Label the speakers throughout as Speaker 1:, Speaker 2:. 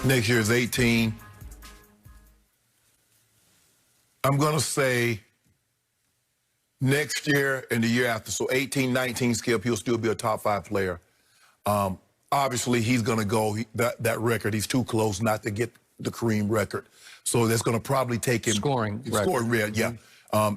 Speaker 1: Next year is 18. I'm going to say next year and the year after. So 18, 19, Skip, he'll still be a top 5 player. Obviously, he's going to go that record. He's too close not to get the Kareem record. So that's going to probably take him.
Speaker 2: Scoring record.
Speaker 1: Yeah.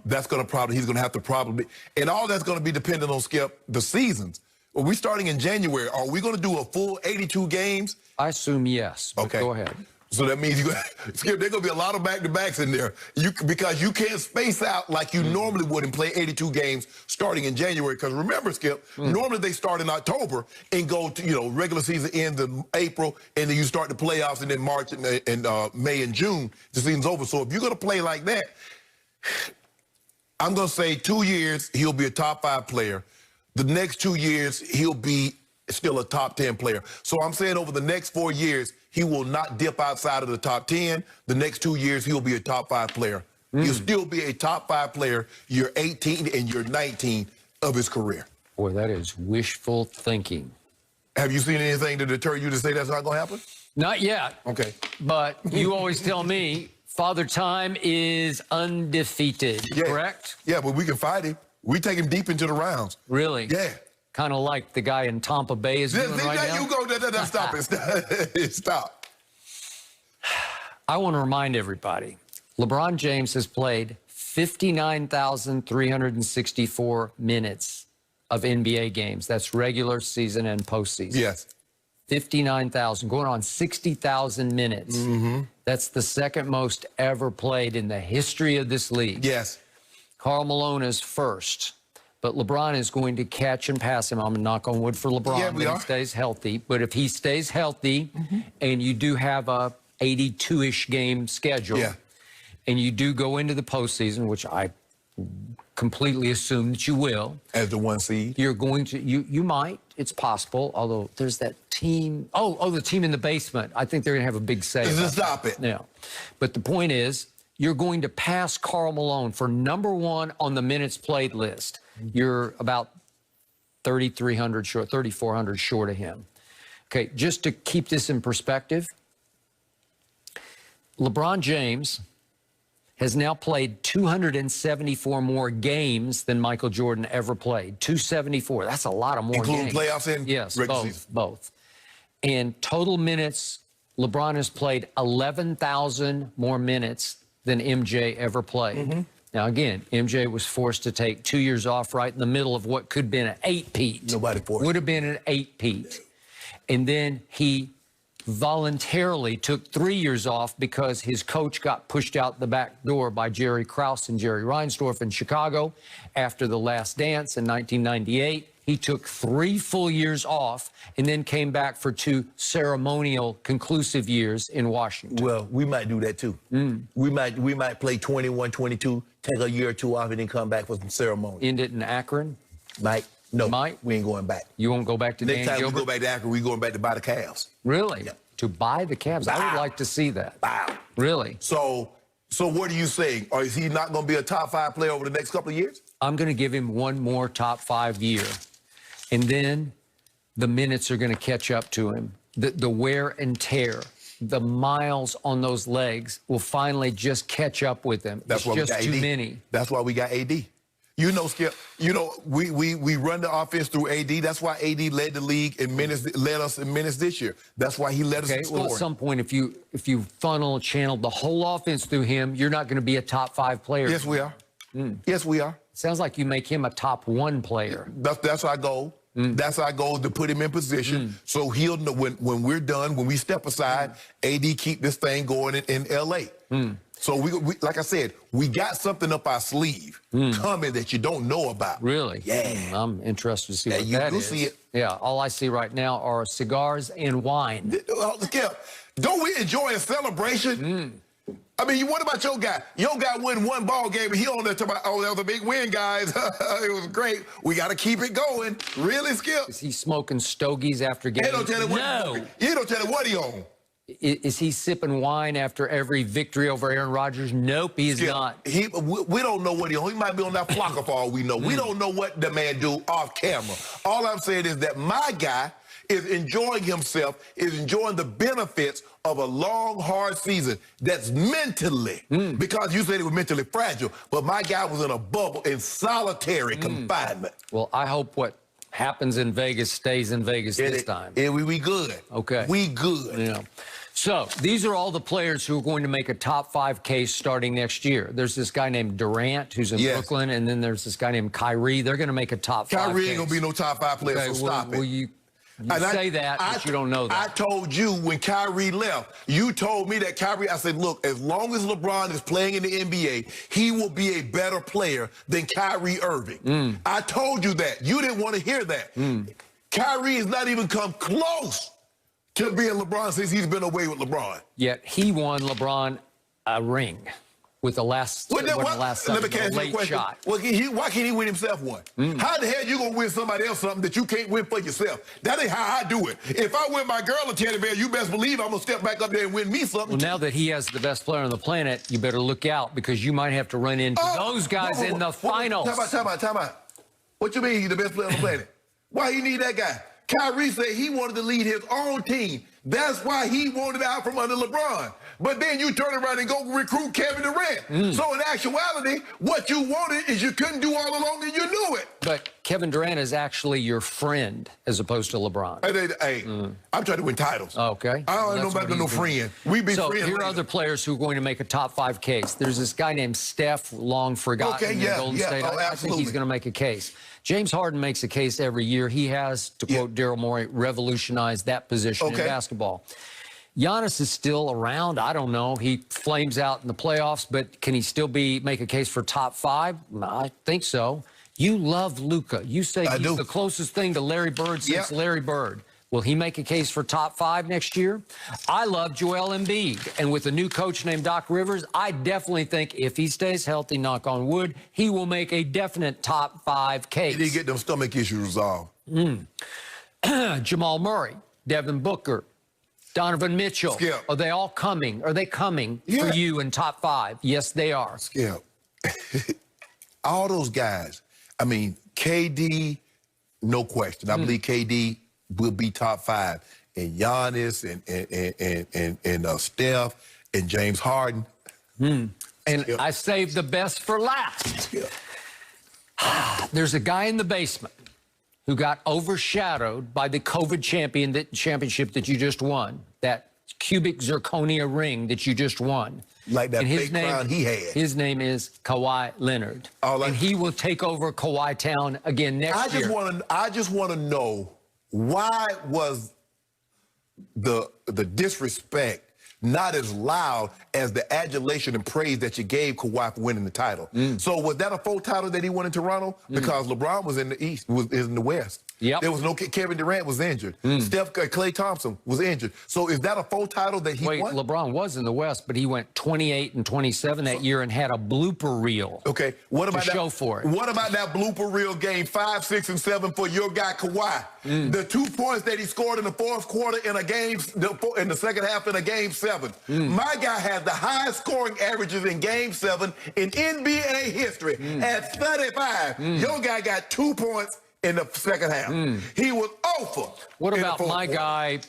Speaker 1: That's going to probably, he's going to have to probably, and all that's going to be dependent on, Skip, the seasons. Are we starting in January? Are we going to do a full 82 games?
Speaker 2: I assume yes. But
Speaker 1: okay.
Speaker 2: Go ahead.
Speaker 1: So that means Skip, there's going to be a lot of back-to-backs in there because you can't space out like you normally would and play 82 games starting in January. Because remember, Skip, normally they start in October and go to, regular season ends in April, and then you start the playoffs, and then March and May and June, the season's over. So if you're going to play like that, I'm going to say 2 years, he'll be a top 5 player. The next 2 years, he'll be still a top 10 player. So I'm saying over the next 4 years, he will not dip outside of the top 10. The next 2 years, he'll be a top 5 player. He'll still be a top 5 player year 18 and year 19 of his career.
Speaker 2: Boy, that is wishful thinking.
Speaker 1: Have you seen anything to deter you to say that's not going to happen?
Speaker 2: Not yet.
Speaker 1: Okay.
Speaker 2: But you always tell me Father Time is undefeated, correct?
Speaker 1: Yeah, but we can fight him. We take him deep into the rounds.
Speaker 2: Really?
Speaker 1: Yeah.
Speaker 2: Kind of like the guy in Tampa Bay is doing right now.
Speaker 1: You go, stop it. Stop.
Speaker 2: I want to remind everybody, LeBron James has played 59,364 minutes of NBA games. That's regular season and postseason.
Speaker 1: Yes.
Speaker 2: 59,000, going on 60,000 minutes. That's the second most ever played in the history of this league.
Speaker 1: Yes.
Speaker 2: Karl Malone is first. But LeBron is going to catch and pass him. I'm going to knock on wood for LeBron that he stays healthy. But if he stays healthy and you do have a 82-ish game schedule and you do go into the postseason, which I completely assume that you will.
Speaker 1: As the 1 seed?
Speaker 2: You're going to, you might. It's possible. Although there's that team. Oh, the team in the basement. I think they're going to have a big say.
Speaker 1: Stop it.
Speaker 2: Yeah. But the point is, you're going to pass Karl Malone for #1 on the minutes played list. You're about 3,300 short, 3,400 short of him. Okay, just to keep this in perspective, LeBron James has now played 274 more games than Michael Jordan ever played. 274. That's a lot of more
Speaker 1: Including
Speaker 2: games.
Speaker 1: Playoffs and regular season?
Speaker 2: Both. And total minutes, LeBron has played 11,000 more minutes than MJ ever played. Now, again, MJ was forced to take 2 years off right in the middle of what could have been an 8-peat.
Speaker 1: Nobody forced.
Speaker 2: Would have been an 8-peat. And then he voluntarily took 3 years off because his coach got pushed out the back door by Jerry Krause and Jerry Reinsdorf in Chicago after The Last Dance in 1998. He took 3 full years off and then came back for 2 ceremonial conclusive years in Washington.
Speaker 1: Well, we might do that too. We might play 21, 22, take a year or 2 off and then come back for some ceremony.
Speaker 2: End it in Akron?
Speaker 1: Might. No,
Speaker 2: Might?
Speaker 1: We ain't going back.
Speaker 2: You won't go back to Dan
Speaker 1: Next time
Speaker 2: Gilbert?
Speaker 1: we go back to Akron, we going back to buy the Cavs.
Speaker 2: Really?
Speaker 1: Yeah.
Speaker 2: To buy the Cavs? I would like to see that.
Speaker 1: Wow.
Speaker 2: Really?
Speaker 1: So what are you saying? Or is he not going to be a top 5 player over the next couple of years?
Speaker 2: I'm going to give him 1 more top 5 year. And then the minutes are going to catch up to him. The wear and tear, the miles on those legs will finally just catch up with him.
Speaker 1: That's why
Speaker 2: just
Speaker 1: we got
Speaker 2: too
Speaker 1: AD.
Speaker 2: many.
Speaker 1: That's why we got AD. Skip, we run the offense through AD. That's why AD led the league in minutes, led us in minutes this year. That's why he led us in scoring.
Speaker 2: Well, at some point, if you channel the whole offense through him, you're not going to be a top 5 player.
Speaker 1: Yes, we are. Yes, we are.
Speaker 2: Sounds like you make him a top 1 player.
Speaker 1: That's our goal. That's our goal, to put him in position so he'll know when we're done, when we step aside, AD keep this thing going in L.A. So we, like I said, we got something up our sleeve coming that you don't know about.
Speaker 2: Really?
Speaker 1: Yeah.
Speaker 2: I'm interested to see what
Speaker 1: you
Speaker 2: that
Speaker 1: do
Speaker 2: is.
Speaker 1: see it.
Speaker 2: Yeah, all I see right now are cigars and wine.
Speaker 1: Skip, don't we enjoy a celebration? I mean, what about your guy? Your guy won 1 ball game, and he on there talking about, oh, that was a big win, guys. It was great. We got to keep it going. Really, Skip?
Speaker 2: Is he smoking stogies after games?
Speaker 1: You don't tell him what you don't tell him what he on.
Speaker 2: Is he sipping wine after every victory over Aaron Rodgers? Nope, he's not.
Speaker 1: We don't know what he on. He might be on that flocker for all we know. We don't know what the man do off camera. All I'm saying is that my guy is enjoying himself, is enjoying the benefits of a long, hard season that's mentally, because you said he was mentally fragile, but my guy was in a bubble in solitary confinement.
Speaker 2: Well, I hope what happens in Vegas stays in Vegas this time.
Speaker 1: We good.
Speaker 2: Okay.
Speaker 1: We good.
Speaker 2: Yeah. So these are all the players who are going to make a top 5 case starting next year. There's this guy named Durant who's in Brooklyn, and then there's this guy named Kyrie. They're going to make a top 5
Speaker 1: Kyrie
Speaker 2: case.
Speaker 1: ain't going to be no top 5 player, so stop it.
Speaker 2: You say that, but you don't know that.
Speaker 1: I told you when Kyrie left, you told me that Kyrie, I said, look, as long as LeBron is playing in the NBA, he will be a better player than Kyrie Irving. I told you that. You didn't want to hear that. Kyrie has not even come close to being LeBron since he's been away with LeBron.
Speaker 2: Yet he won LeBron a ring with the last,
Speaker 1: Let me
Speaker 2: late shot.
Speaker 1: Well, why can't he win himself one? How the hell you gonna win somebody else something that you can't win for yourself? That ain't how I do it. If I win my girl a teddy bear, you best believe I'm gonna step back up there and win me something.
Speaker 2: Well, now that he has the best player on the planet, you better look out because you might have to run into those guys in the finals.
Speaker 1: Time out. What you mean he's the best player on the planet? Why you need that guy? Kyrie said he wanted to lead his own team. That's why he wanted out from under LeBron. But then you turn around and go recruit Kevin Durant. So in actuality, what you wanted is you couldn't do all along and you knew it.
Speaker 2: But Kevin Durant is actually your friend as opposed to LeBron.
Speaker 1: Hey, I'm trying to win titles.
Speaker 2: Okay.
Speaker 1: I don't know about no friend. We be friends.
Speaker 2: So here are other players who are going to make a top 5 case. There's this guy named Steph, long forgotten in Golden State. I think he's going to make a case. James Harden makes a case every year. He has, to quote Daryl Morey, revolutionized that position in basketball. Giannis is still around. I don't know. He flames out in the playoffs, but can he still make a case for top 5? I think so. You love Luka. You say he's the closest thing to Larry Bird since Larry Bird. Will he make a case for top 5 next year? I love Joel Embiid. And with a new coach named Doc Rivers, I definitely think if he stays healthy, knock on wood, he will make a definite top 5 case.
Speaker 1: Did he get them stomach issues resolved?
Speaker 2: Jamal Murray, Devin Booker, Donovan Mitchell.
Speaker 1: Skip.
Speaker 2: Are they all coming? Are they coming for you in top 5? Yes, they are.
Speaker 1: Skip. All those guys. I mean, KD, no question. I believe KD will be top 5. And Giannis and Steph and James Harden.
Speaker 2: And I saved the best for last. There's a guy in the basement who got overshadowed by the COVID championship that you just won, that cubic zirconia ring that you just won.
Speaker 1: Like that fake crown he had.
Speaker 2: His name is Kawhi Leonard. And he will take over Kawhi Town again next year.
Speaker 1: I just want to know, why was the disrespect not as loud as the adulation and praise that you gave Kawhi for winning the title? So was that a full title that he won in Toronto? Because LeBron was in the East, was in the West. There was no Kevin Durant was injured. Klay Thompson was injured. So is that a full title that he won?
Speaker 2: LeBron was in the West, but he went 28 and 27 that year and had a blooper reel.
Speaker 1: Okay, what about
Speaker 2: show for it?
Speaker 1: What about that blooper reel game 5, 6, and 7 for your guy Kawhi? The 2 points that he scored in the fourth quarter in a game, in the second half in a game 7. My guy has the highest scoring averages in game 7 in NBA history at 35. Your guy got 2 points in the second half. He was awful.
Speaker 2: What about my guy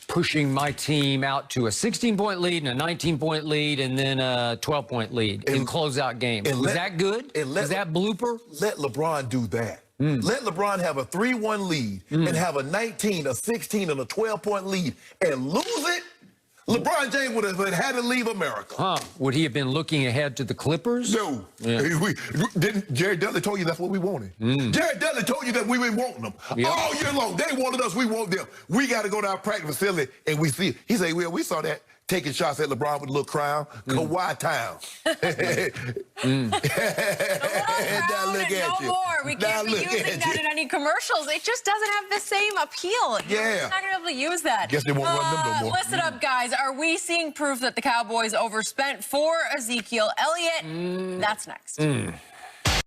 Speaker 2: pushing my team out to a 16-point lead and a 19-point lead and then a 12-point lead in closeout games? Was that good? Was that blooper?
Speaker 1: Let LeBron do that. Let LeBron have a 3-1 lead and have a 19, a 16, and a 12-point lead and lose it. LeBron James would have had to leave America.
Speaker 2: Would he have been looking ahead to the Clippers?
Speaker 1: No. Didn't Jared Dudley told you that's what we wanted? Jared Dudley told you that we been wanting them. All year long, they wanted us, we want them. We got to go to our practice facility and we see it. He said, well, we saw that. Taking shots at LeBron with a little crown. Kawhi Town.
Speaker 3: Now look at you. No more. We can't be using that in any commercials. It just doesn't have the same appeal. You're not going to be able to use that.
Speaker 1: Guess they won't run them no more.
Speaker 3: Listen up, guys. Are we seeing proof that the Cowboys overspent for Ezekiel Elliott? That's next.